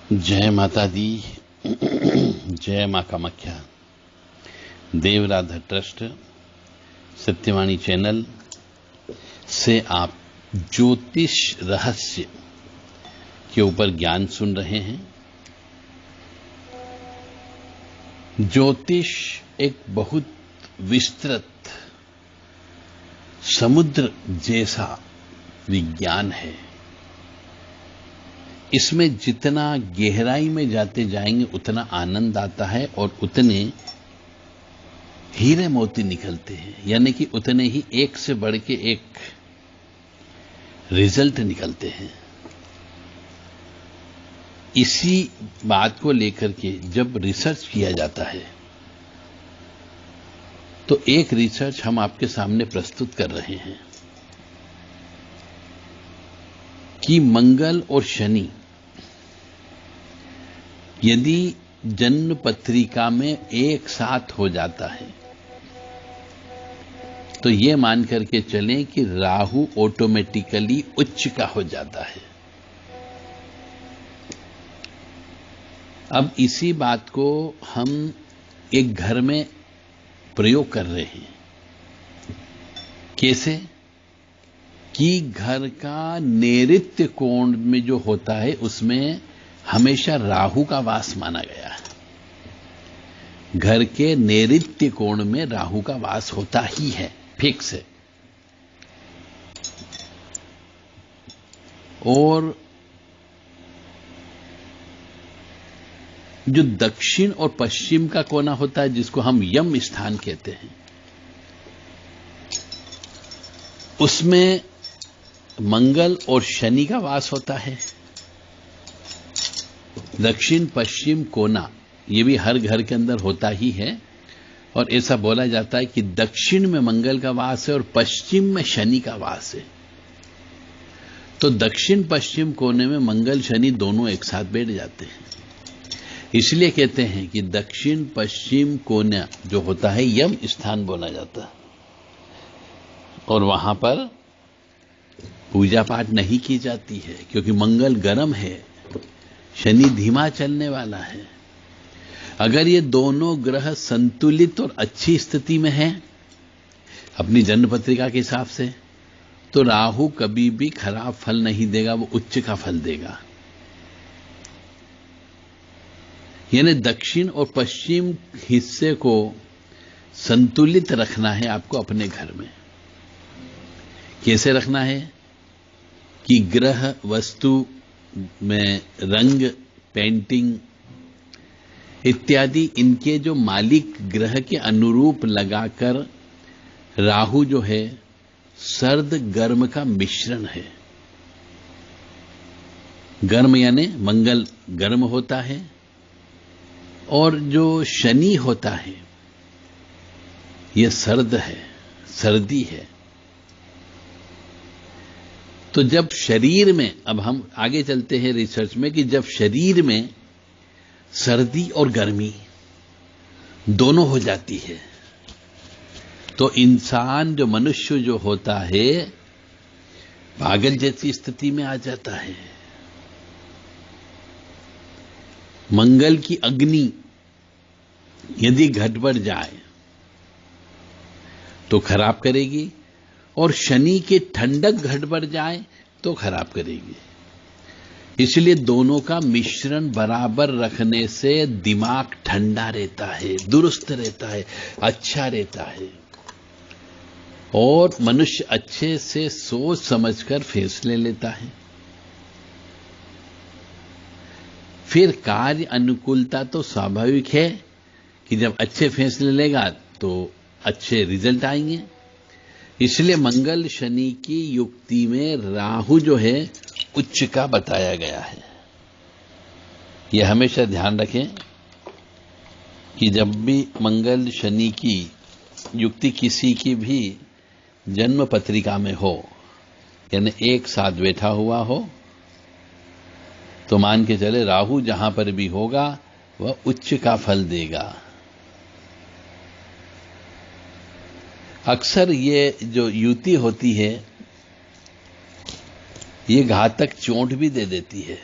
जय माता दी। जय मां कामाख्या। देवराधा ट्रस्ट सत्यवाणी चैनल से आप ज्योतिष रहस्य के ऊपर ज्ञान सुन रहे हैं। ज्योतिष एक बहुत विस्तृत समुद्र जैसा विज्ञान है। इसमें जितना गहराई में जाते जाएंगे उतना आनंद आता है और उतने हीरे मोती निकलते हैं, यानी कि उतने ही एक से बढ़ के एक रिजल्ट निकलते हैं। इसी बात को लेकर के जब रिसर्च किया जाता है तो एक रिसर्च हम आपके सामने प्रस्तुत कर रहे हैं कि मंगल और शनि यदि जन्म पत्रिका में एक साथ हो जाता है तो यह मान करके चलें कि राहु ऑटोमेटिकली उच्च का हो जाता है। अब इसी बात को हम एक घर में प्रयोग कर रहे हैं। कैसे कि घर का नैऋत्य कोण में जो होता है उसमें हमेशा राहु का वास माना गया है। घर के नैऋत्य कोण में राहु का वास होता ही है, फिक्स है। और जो दक्षिण और पश्चिम का कोना होता है जिसको हम यम स्थान कहते हैं, उसमें मंगल और शनि का वास होता है। दक्षिण पश्चिम कोना ये भी हर घर के अंदर होता ही है और ऐसा बोला जाता है कि दक्षिण में मंगल का वास है और पश्चिम में शनि का वास है। तो दक्षिण पश्चिम कोने में मंगल शनि दोनों एक साथ बैठ जाते हैं। इसलिए कहते हैं कि दक्षिण पश्चिम कोना जो होता है यम स्थान बोला जाता है और वहां पर पूजा पाठ नहीं की जाती है क्योंकि मंगल गर्म है, शनि धीमा चलने वाला है। अगर ये दोनों ग्रह संतुलित और अच्छी स्थिति में हैं अपनी जन्म पत्रिका के हिसाब से, तो राहु कभी भी खराब फल नहीं देगा, वो उच्च का फल देगा। यानी दक्षिण और पश्चिम हिस्से को संतुलित रखना है आपको अपने घर में। कैसे रखना है कि ग्रह वस्तु में रंग, पेंटिंग इत्यादि इनके जो मालिक ग्रह के अनुरूप लगाकर, राहु जो है सर्द गर्म का मिश्रण है। गर्म यानी मंगल गर्म होता है और जो शनि होता है यह सर्द है, सर्दी है। तो जब शरीर में, अब हम आगे चलते हैं रिसर्च में, कि जब शरीर में सर्दी और गर्मी दोनों हो जाती है तो इंसान जो मनुष्य जो होता है पागल जैसी स्थिति में आ जाता है। मंगल की अग्नि यदि घट बढ़ जाए तो खराब करेगी और शनि की ठंडक घट बढ़ जाए तो खराब करेगी। इसलिए दोनों का मिश्रण बराबर रखने से दिमाग ठंडा रहता है, दुरुस्त रहता है, अच्छा रहता है और मनुष्य अच्छे से सोच समझकर फैसले लेता है। फिर कार्य अनुकूलता तो स्वाभाविक है कि जब अच्छे फैसले लेगा तो अच्छे रिजल्ट आएंगे। इसलिए मंगल शनि की युक्ति में राहु जो है उच्च का बताया गया है। यह हमेशा ध्यान रखें कि जब भी मंगल शनि की युक्ति किसी की भी जन्म पत्रिका में हो, यानी एक साथ बैठा हुआ हो, तो मान के चले राहु जहां पर भी होगा वह उच्च का फल देगा। अक्सर ये जो युति होती है ये घातक चोट भी दे देती है।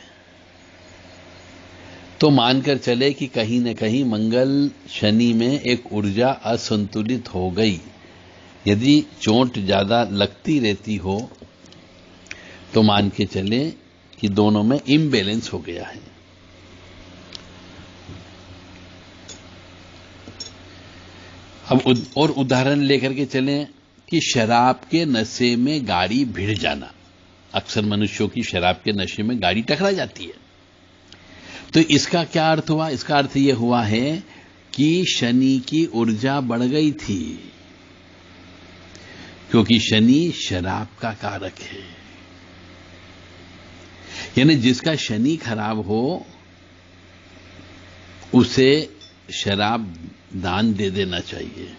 तो मानकर चले कि कहीं न कहीं मंगल शनि में एक ऊर्जा असंतुलित हो गई। यदि चोट ज्यादा लगती रहती हो तो मान के चले कि दोनों में इम्बैलेंस हो गया है। अब और उदाहरण लेकर के चलें कि शराब के नशे में गाड़ी भिड़ जाना। अक्सर मनुष्यों की शराब के नशे में गाड़ी टकरा जाती है। तो इसका क्या अर्थ हुआ? इसका अर्थ यह हुआ है कि शनि की ऊर्जा बढ़ गई थी, क्योंकि शनि शराब का कारक है। यानी जिसका शनि खराब हो उसे शराब दान दे देना चाहिए।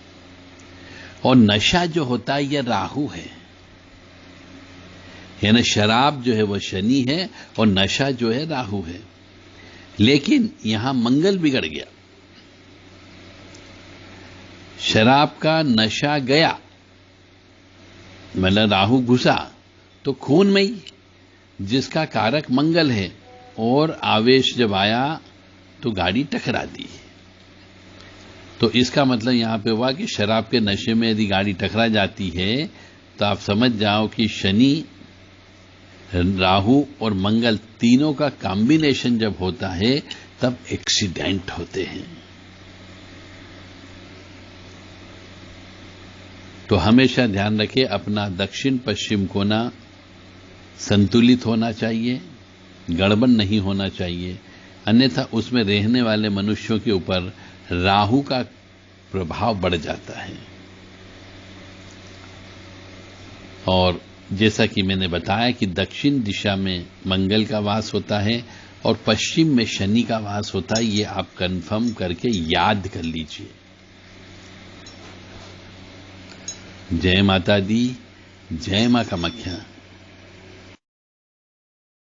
और नशा जो होता है यह राहु है, यानी शराब जो है वह शनि है और नशा जो है राहु है। लेकिन यहां मंगल बिगड़ गया, शराब का नशा गया, मतलब राहु घुसा तो खून में ही, जिसका कारक मंगल है, और आवेश जब आया तो गाड़ी टकरा दी। तो इसका मतलब यहां पे हुआ कि शराब के नशे में यदि गाड़ी टकरा जाती है तो आप समझ जाओ कि शनि, राहु और मंगल तीनों का कॉम्बिनेशन जब होता है तब एक्सीडेंट होते हैं। तो हमेशा ध्यान रखें, अपना दक्षिण पश्चिम कोना संतुलित होना चाहिए, गड़बड़ नहीं होना चाहिए, अन्यथा उसमें रहने वाले मनुष्यों के ऊपर राहु का प्रभाव बढ़ जाता है। और जैसा कि मैंने बताया कि दक्षिण दिशा में मंगल का वास होता है और पश्चिम में शनि का वास होता है, ये आप कंफर्म करके याद कर लीजिए। जय माता दी, जय मां कामाख्या।